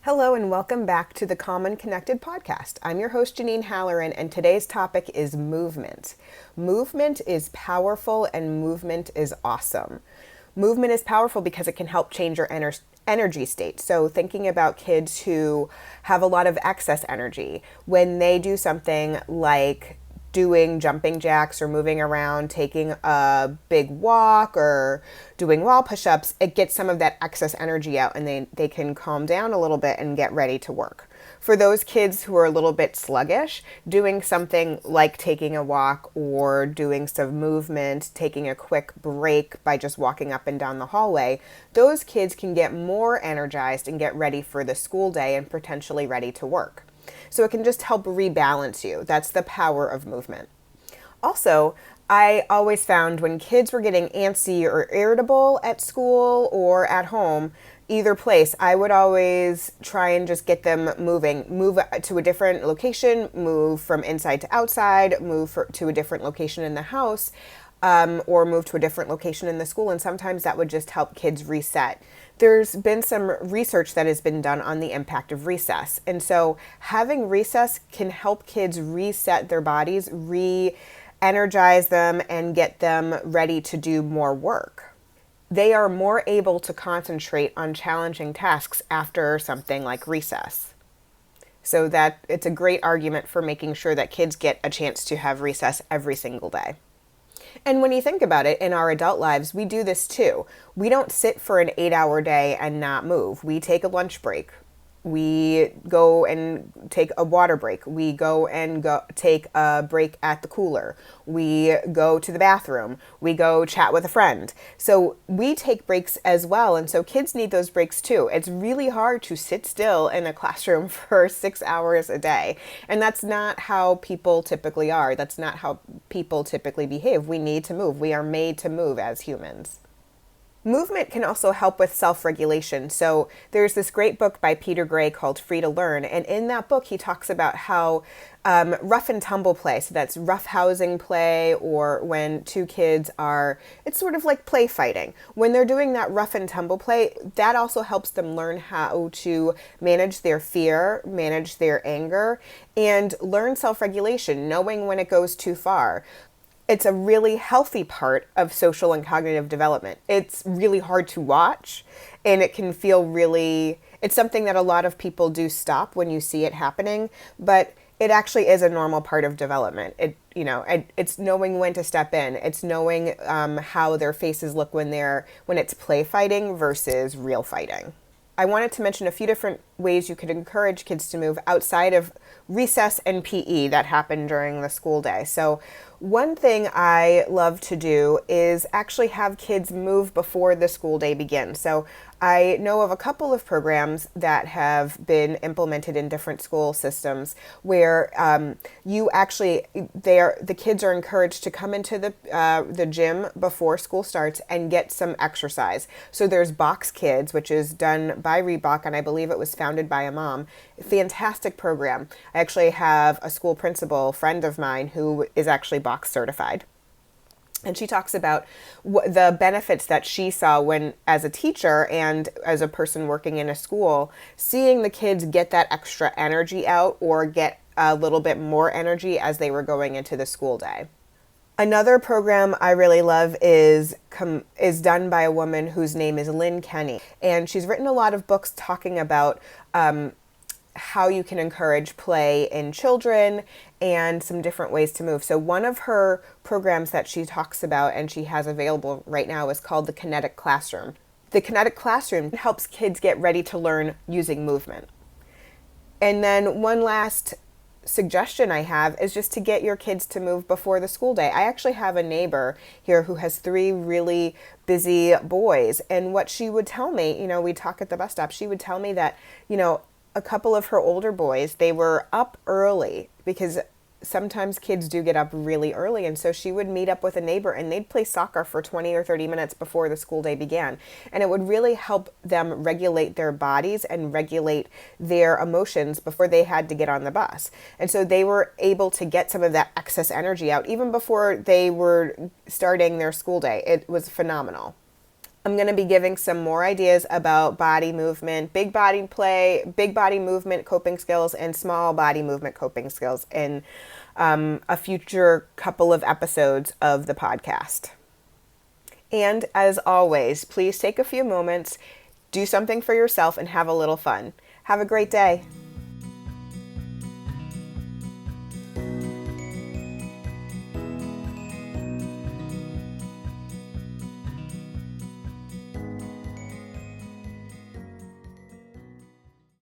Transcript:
Hello and welcome back to the Common Connected podcast. I'm your host, Janine Halloran, and today's topic is movement. Movement is powerful and movement is awesome. Movement is powerful because it can help change your energy state. So thinking about kids who have a lot of excess energy, when they do something like doing jumping jacks or moving around, taking a big walk or doing wall push-ups, it gets some of that excess energy out and they can calm down a little bit and get ready to work. For those kids who are a little bit sluggish, doing something like taking a walk or doing some movement, taking a quick break by just walking up and down the hallway, those kids can get more energized and get ready for the school day and potentially ready to work. So it can just help rebalance you. That's the power of movement. Also, I always found when kids were getting antsy or irritable at school or at home, either place, I would always try and just get them moving, move to a different location, move from inside to outside, to a different location in the house, or move to a different location in the school. And sometimes that would just help kids reset. There's been some research that has been done on the impact of recess. And so having recess can help kids reset their bodies, re-energize them, and get them ready to do more work. They are more able to concentrate on challenging tasks after something like recess. So that it's a great argument for making sure that kids get a chance to have recess every single day. And when you think about it, in our adult lives, we do this too. We don't sit for an 8-hour day and not move. We take a lunch break. We go and take a water break. We go take a break at the cooler. We go to the bathroom. We go chat with a friend. So we take breaks as well. And so kids need those breaks too. It's really hard to sit still in a classroom for 6 hours a day. And that's not how people typically are. That's not how people typically behave. We need to move. We are made to move as humans. Movement can also help with self-regulation. So there's this great book by Peter Gray called Free to Learn. And in that book, he talks about how rough and tumble play, so that's rough housing play, or when two kids it's sort of like play fighting. When they're doing that rough and tumble play, that also helps them learn how to manage their fear, manage their anger, and learn self-regulation, knowing when it goes too far. It's a really healthy part of social and cognitive development. It's really hard to watch, and it can feel it's something that a lot of people do stop when you see it happening, but it actually is a normal part of development. It's knowing when to step in. It's knowing how their faces look when it's play fighting versus real fighting. I wanted to mention a few different ways you could encourage kids to move outside of recess and PE that happen during the school day. So one thing I love to do is actually have kids move before the school day begins. So I know of a couple of programs that have been implemented in different school systems where the kids are encouraged to come into the gym before school starts and get some exercise. So there's Box Kids, which is done by Reebok, and I believe it was founded by a mom. Fantastic program. I actually have a school principal friend of mine who is actually Box certified. And she talks about the benefits that she saw when, as a teacher and as a person working in a school, seeing the kids get that extra energy out or get a little bit more energy as they were going into the school day. Another program I really love is done by a woman whose name is Lynn Kenny. And she's written a lot of books talking about how you can encourage play in children and some different ways to move. So one of her programs that she talks about and she has available right now is called the Kinetic Classroom. The Kinetic Classroom helps kids get ready to learn using movement. And then one last suggestion I have is just to get your kids to move before the school day. I actually have a neighbor here who has 3 really busy boys. And what she would tell me, we talk at the bus stop, she would tell me that, a couple of her older boys, they were up early because sometimes kids do get up really early. And so she would meet up with a neighbor and they'd play soccer for 20 or 30 minutes before the school day began. And it would really help them regulate their bodies and regulate their emotions before they had to get on the bus. And so they were able to get some of that excess energy out even before they were starting their school day. It was phenomenal. I'm going to be giving some more ideas about body movement, big body play, big body movement coping skills, and small body movement coping skills in a future couple of episodes of the podcast. And as always, please take a few moments, do something for yourself, and have a little fun. Have a great day.